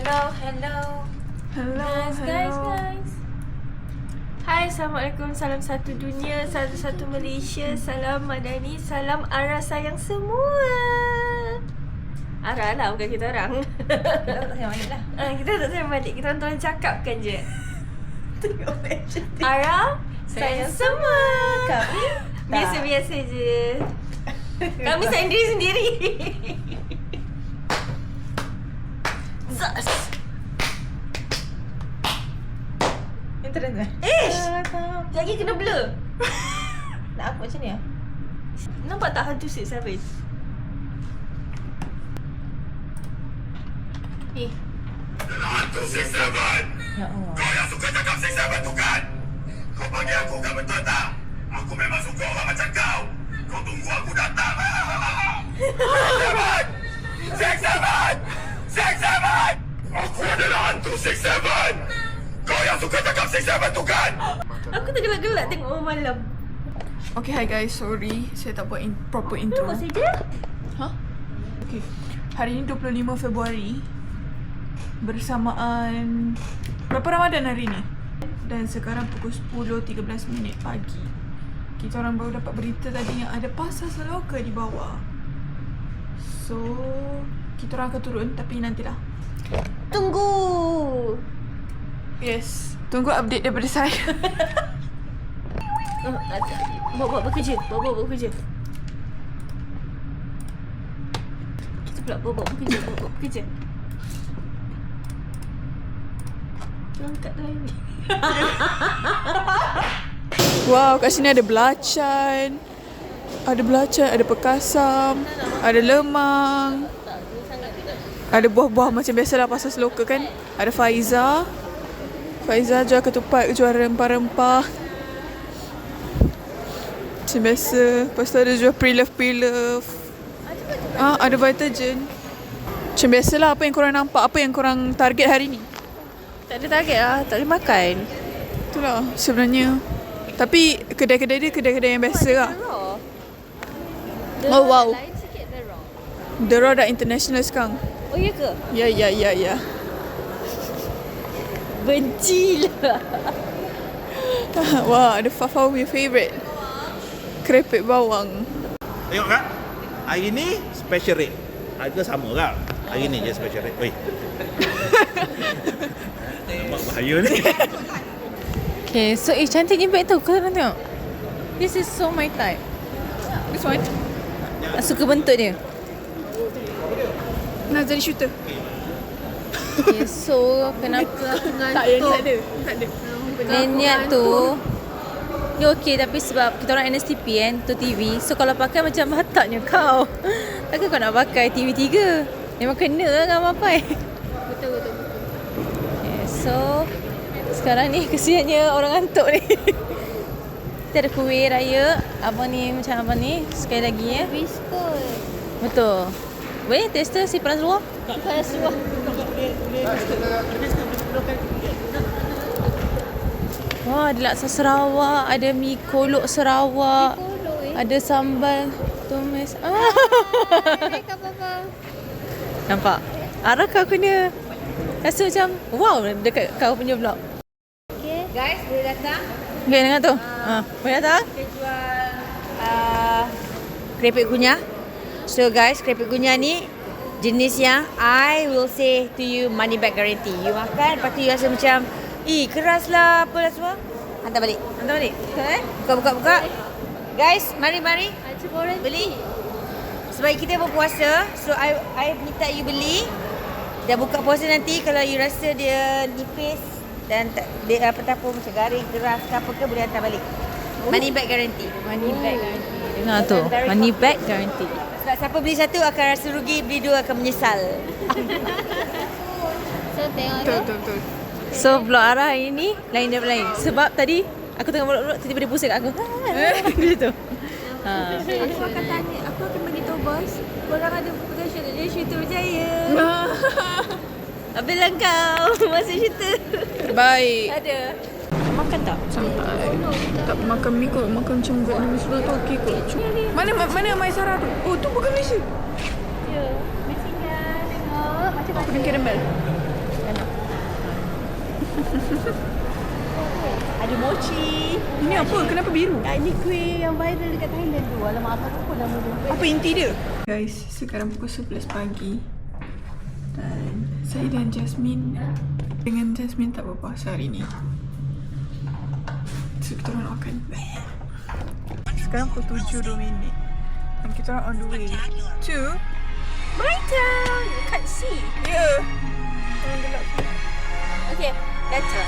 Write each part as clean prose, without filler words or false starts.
Hello. Guys. Hai, Assalamualaikum. Salam satu dunia, satu Malaysia. Salam Madani, salam Ara sayang semua. Ara lah, bukan kita orang. Kita tak sayang balik lah. Kita tak sayang balik. Kita orang tolong cakapkan je. Tengok macam ni. Ara sayang semua. Kami Biasa-biasa je. Kami sayang diri sendiri. Zas. Internet kan? Ish! Lagi kena blur. Nak apa macam ni lah? Nampak tak hantu 6-7? Ni. Hantu 6-7. Ya Allah. Kau yang suka cakap 6-7 tu kan? Kau bagi aku kan betul tak? Aku memang suka orang macam kau. Kau tunggu aku datang. 6-7! Aku adalah hantu 6-7. Kau yang suka cakap 6-7 tu kan? Aku tergelak-gelak tengok orang malam. Okay, hi guys. Sorry, saya tak buat proper intro. Apa saja? Ha? Okay. Hari ni 25 Februari. Bersamaan berapa Ramadan hari ni? Dan sekarang pukul 10.13 minit pagi. Kita orang baru dapat berita tadi yang ada pasar seloka di bawah. So, kita orang akan turun tapi nantilah. Tunggu. Yes. Tunggu update daripada saya. Bawa bekerja. Bawa bekerja. Kita pula bawa bekerja. Angkat lain. Wow, kat sini ada belacan. Ada pekasam, ada lemang. Ada buah-buah macam biasalah pasar seloka kan. Ada Faiza jual ketupat, jual rempah-rempah. Macam biasa. Lepas tu ada jual pre-love. Ada Vitagen. Macam biasalah apa yang korang nampak. Apa yang korang target hari ni? Tak ada target lah. Tak boleh makan. Itulah sebenarnya. Tapi kedai-kedai dia kedai-kedai yang biasa lah. Oh wow. Lain sikit The Raw. The Raw dah international sekarang. Oh ya ke? Ya. Benci lah. Wah, ada Fafawi favourite. Kerepek bawang. Tengok kan? Hari ni special rate. Harga sama kan? Hari ni je special rate. Oi. Nampak bahaya ni. Okay, so cantiknya bag tu. Kau nak tengok? This is so my type. This one. Suka bentuk dia. Nak jadi shooter. Okay, so kenapa aku Tak ada. niat tu ni okey, tapi sebab kita orang NSTP kan, tu TV. So kalau pakai macam bataknya kau. Takkan kau nak pakai TV 3. Memang kena lah dengan mapai. Betul. Okay, so sekarang ni kesiannya orang ngantuk ni. Kita ada kuih raya. Abang ni macam abang ni. Sekali lagi ya. Biskut. Betul. Boleh tester si panas luar? Panas luar. Wah, ada laksa Sarawak, ada mi kolok Sarawak, ada sambal tumis. Nampak? Ara kau kena rasa macam wow dekat kau punya vlog. Okay. Guys, boleh datang. Okay, dengar tu. Boleh datang? Kita jual kerepek kunyah. So guys, kerepek kunyah ni jenis yang I will say to you money back guarantee. You makan, lepas tu you rasa macam keras lah, apalah semua. Hantar balik. Buka. Guys, mari. Beli. Sebab kita berpuasa, so I minta you beli. Dah buka puasa nanti, kalau you rasa dia nipis dan dia apa-apa macam garing, keras ke apa ke, boleh hantar balik. Money back guarantee. Dengar tu. Money back guarantee. Sebab siapa beli satu akan rasa rugi, beli dua akan menyesal. So tengok tu. Betul. So vlog Ara hari ni lain daripada lain. Sebab tadi aku tengok vlog tiba-tiba dia pusing kat aku. Gitu. Aku akan tanya, aku akan beritahu bos, korang ada potential jadi shooter berjaya. Habislah kau masuk shooter. Baik. Ada. Makan tak? Sampai tak makan mi kot. Makan macam Vietnamese sebelah tu okey kot. Mana Mai Sarah tu? Oh, tu bukan Malaysia. Ya. Mestinya tengok macam Aku dengan caramel. Ada mochi. Ini apa? Kenapa biru? Ini kuih yang viral dekat Thailand tu. Alamak, apa nama dia? Apa inti dia? Guys, sekarang pukul 11 pagi. Dan saya dan Jasmine tak berpuasa hari ni. So kita orang makan. Sekarang pukul 7:02. Dan kita orang on the way to My town. You can't see. yeah. Okay, better.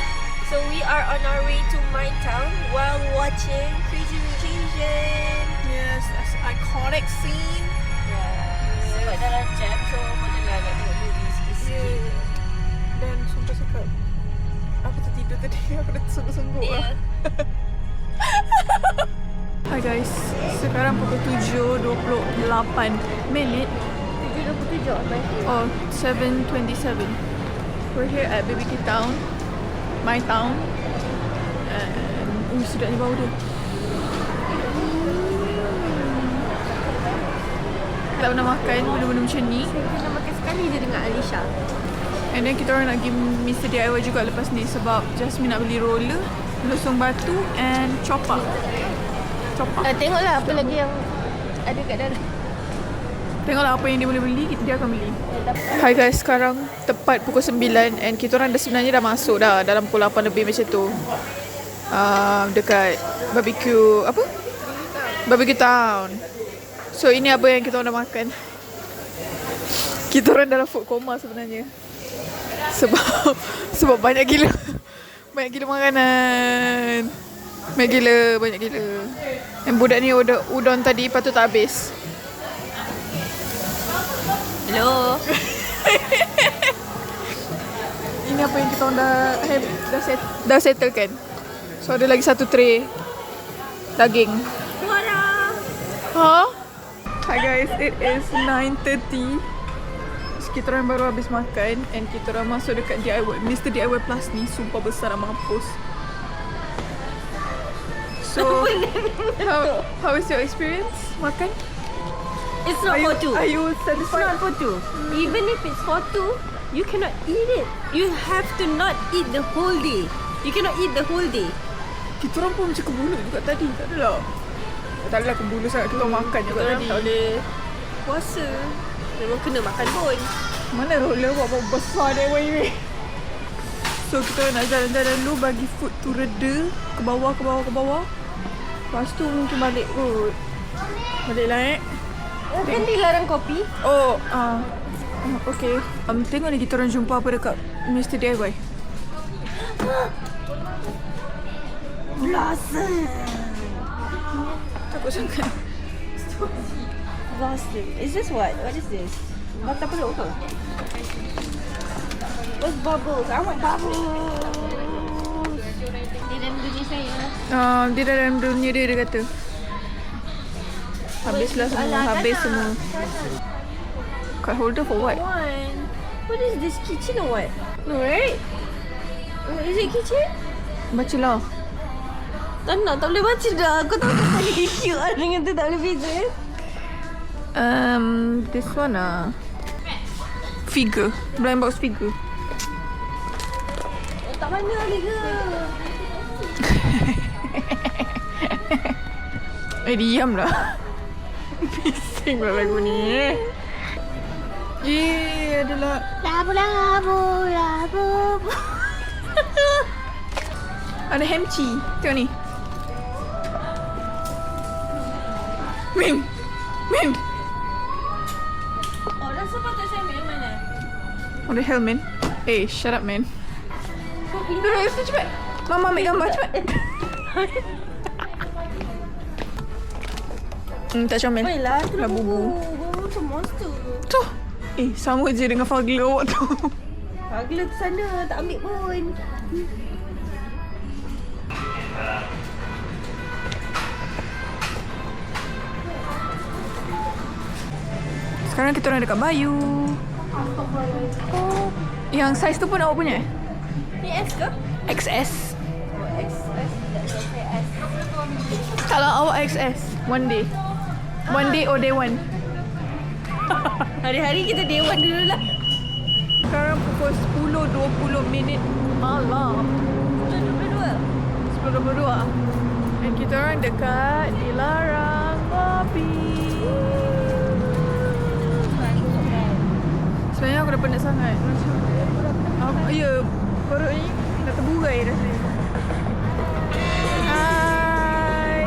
So we are on our way to my town while watching Crazy Rich Asian. Yes, that's an iconic scene. Sebab dalam jam, so bolehlah nak tengok movies sikit. Dan sumpah cakap, aku tertidur tadi. Aku dah tersungguh-sungguh lah. Hi guys, sekarang pukul 7:28 minit. 7:27. Oh, 7:27. We're here at BBQ Town, my town. And sedapnya bau dia. Tak pernah makan benda-benda macam ni. Saya pernah makan sekali je dengan Alisha. And then kita orang nak pergi Mr. DIY juga lepas ni sebab Jasmine nak beli roller, lusung batu and chopper. Tengoklah apa lagi yang ada kat dalam. Tengoklah apa yang dia boleh beli, dia akan beli. Hai guys, sekarang tepat pukul 9 and kita orang dah sebenarnya dah masuk dah dalam pukul 8 lebih macam tu. Dekat barbecue apa? Barbecue Town. So ini apa yang kita orang dah makan. Kita orang dalam food coma sebenarnya. Sebab banyak gila makanan. Banyak gila. Yang budak ni order udon tadi patut tak habis. Hello. Ini apa yang kita orang dah settle kan. So ada lagi satu tray daging. Suara. Ha? Hi guys, it is 9:30. So, kita orang baru habis makan and kita orang masuk dekat DIY, Mr. DIY Plus ni sumpah besar nak mampus. So, how is your experience makan? It's not for two. Are you It's satisfied? not for two. Even if it's for two, you cannot eat it. You have to not eat the whole day. You cannot eat the whole day. Kita orang pun macam kebulu juga tadi, tak adalah. Tak adalah kebulu sangat, kita orang makan juga Orang tadi. tak boleh puasa. Memang kena makan pun. Mana roller buat besar dia weh. So kita nak jalan-jalan dulu bagi food tu reda ke bawah. Lepas tu mungkin balik kot. Baliklah Kan dilarang kopi. Oh, okay. Tengok ni kita orang jumpa apa dekat Mr. DIY. Blossom. Takut sangat. Blossom. Is this what? What is this? Mata peluk ke? What's bubbles? I want bubbles. Di dalam dunia saya. Dia dalam dunia dia kata. Habislah semua, habis semua. Card holder for what? What is this, kitchen or what? No, right? Is it kitchen? Bacalah. Tak boleh baca dah. Aku tahu tadi QR dengan tu tak boleh beza. This one figure. Blind box figure. Tak mana ni ke? Diam lah. Bising lah lagu ni. Adalah Labu. ada hemchi. Tengok ni. Min. Oh, dah sepatut saya main mana? What the hell, man? Hey, shut up, man. Duduk cepat. Mama ambil gambar cepat. Tak comel. Baiklah, tu Lah bubu. Bubu macam monster. Tu. Sama je dengan Fagla awak tu. Fagla tu sana, tak ambil pun. Sekarang kita orang dekat Bayu. Oh. Yang saiz tu pun awak punya? Ni S ke? XS. S. Kalau awak XS, one day or day one? Hari-hari kita day one dulu lah. Sekarang pukul 10.20 minit malam. 10.22. Dan kita orang dekat Dilarang Kopi. Sebenarnya aku dah penat sangat. Ya, perut ni dah terburai rasanya. Hi.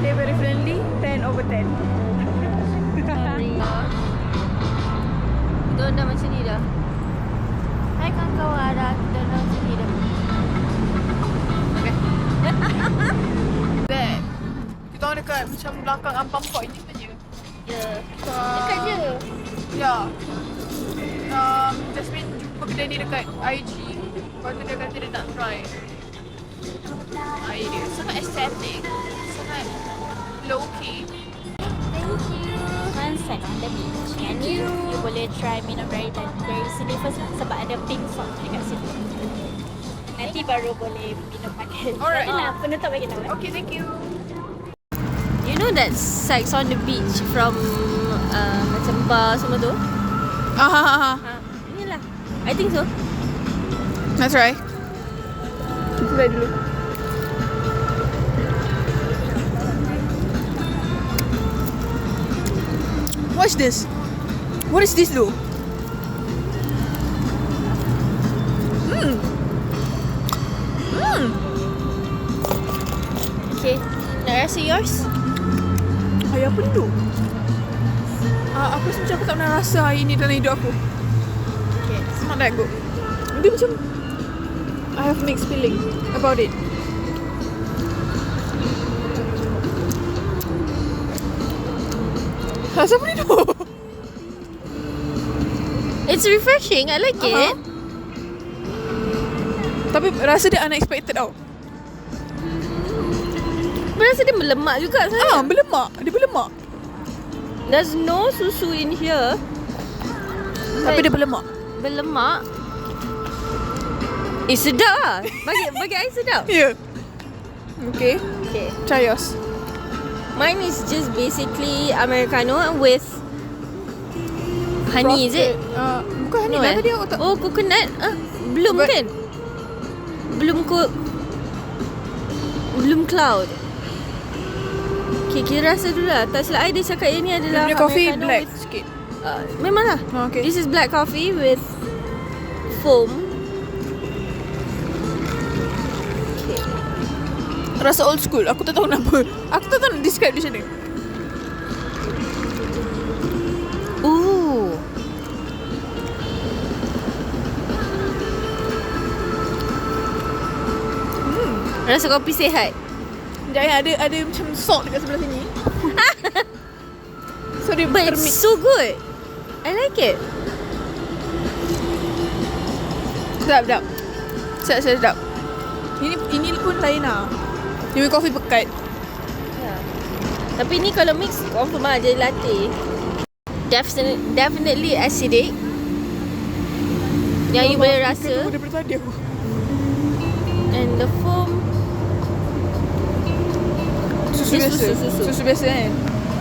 They very friendly. 10/10. Kita dah macam ni dah. Hai kawan-kawan, kita dah macam ni dah. That. Kita orang dekat macam belakang Ampang Point ni saja. Ya. Dekat je. Ya. Jasmine jumpa kedai ni dekat IG. Lepas tu dia kata dia nak try. Air dia sangat estetik. Sangat low key. Thank you. Sunset on the beach. And you boleh try minum dari sini first sebab ada pink salt dekat situ. Nanti baru boleh minum pakai. Alright. Itulah penutup bagi kita. Okay, thank you. You know that sex on the beach from macam bar semua tu? Inilah. I think so. That's right. Kita try dulu. What's this? What is this though? Okay. Nak rasa yours? Air apa ni tu? Aku rasa macam aku tak pernah rasa air ni dalam hidup aku. Okay. It's not that good. Dia macam I have mixed feeling about it. Rasa apa ni tu? It's refreshing. I like it. Tapi rasa dia unexpected tau. Berasa dia melemak juga saya. Berlemak. Dia berlemak. There's no susu in here. Tapi dia berlemak. Berlemak. Sedap lah. Bagi I sedap. Ya. Okay. Okay. Try yours. Mine is just basically Americano with honey, is it? Bukan honey lah tadi aku tak. Oh, coconut. Belum But- kan? Belum cloud. Okay, kita rasa dulu lah. Tak silap I, dia cakap yang ni adalah Dia coffee Americano black with, sikit. memanglah. Okay. This is black coffee with foam. Okay. Rasa old school. Aku tak tahu kenapa. Aku tak tahu nak describe dia macam mana. Ooh. Rasa kopi sihat. Sekejap ada macam salt dekat sebelah sini. So dia But it's termix. so good. I like it. Sedap. Sedap. Ini pun lain lah. Dia punya kopi pekat. Yeah. Tapi ni kalau mix confirm lah jadi latte. Definitely acidic. Yang you boleh rasa. Daripada tadi aku. And the foam. Susu Dia biasa. susu. Susu biasa kan.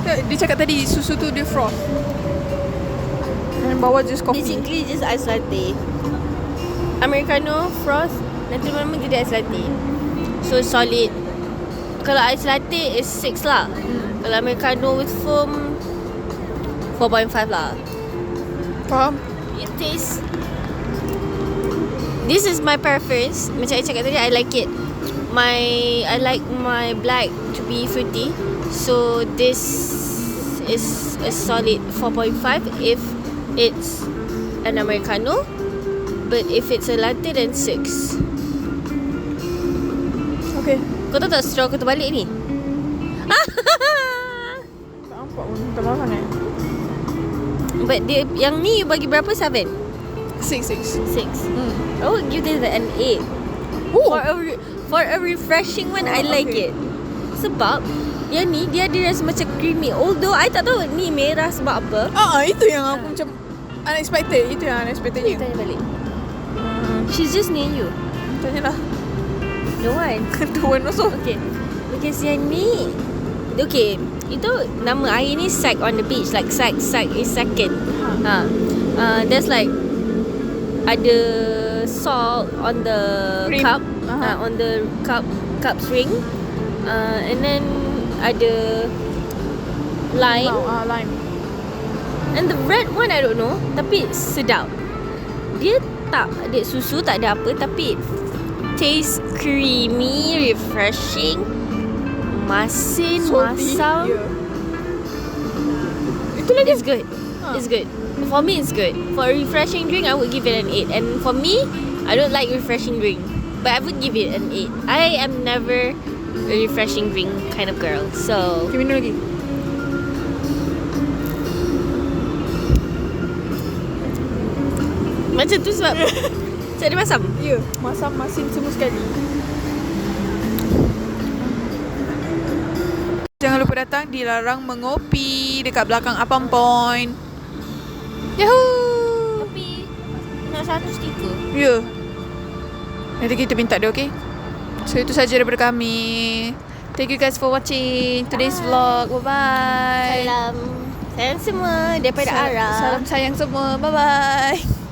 Dia cakap tadi susu tu dia froth. Dan bawah just coffee. Basically just ice latte. Americano, froth, nanti lama-lama jadi ice latte. So solid. Kalau ice latte is 6 lah. Kalau Americano with foam 4.5 lah. Faham? It tastes. This is my preference. Macam I cakap tadi, I like it. I like my black to be fruity. So this is a solid 4.5 if it's an Americano. But if it's a latte, then 6. Okay. Kau tahu tak straw aku terbalik ni? Tak nampak pun. Tak makan But dia, yang ni you bagi berapa? 7? 6. 6. I would give this an 8. Oh. For a refreshing one, I like okay. it. Sebab yang ni dia ada rasa macam creamy. Although I tak tahu ni merah sebab apa. Itu yang aku macam unexpected. Itu yang unexpectednya. Tanya balik. She's just near you. Tanyalah. No one. The one also. Okay. Because yang ni, okay, itu nama air ni Sack on the beach. Like Sack is second. There's like ada salt on the Rim. cup, Aha. on the cup's ring, and then ada lime. Lime. And the red one I don't know, tapi sedap. Dia tak ada susu, tak ada apa, tapi it taste creamy, refreshing, masin, masam. Yeah. Itu lagi. It's good. It's good. For me, it's good. For a refreshing drink, I would give it an 8. And for me, I don't like refreshing drink, but I would give it an 8. I am never a refreshing drink kind of girl. So Okay, minum lagi. macam tu sebab sebab dia masam. Ya, masam masin semua sekali. Jangan lupa datang di Larang Mengopi dekat belakang Apam Point. Yahoo! Tapi nak satu stiker. Ya. Nanti kita minta dia, okay? So itu saja daripada kami. Thank you guys for watching today's vlog. Bye-bye. Salam sayang semua daripada Ara. Salam sayang semua. Bye-bye.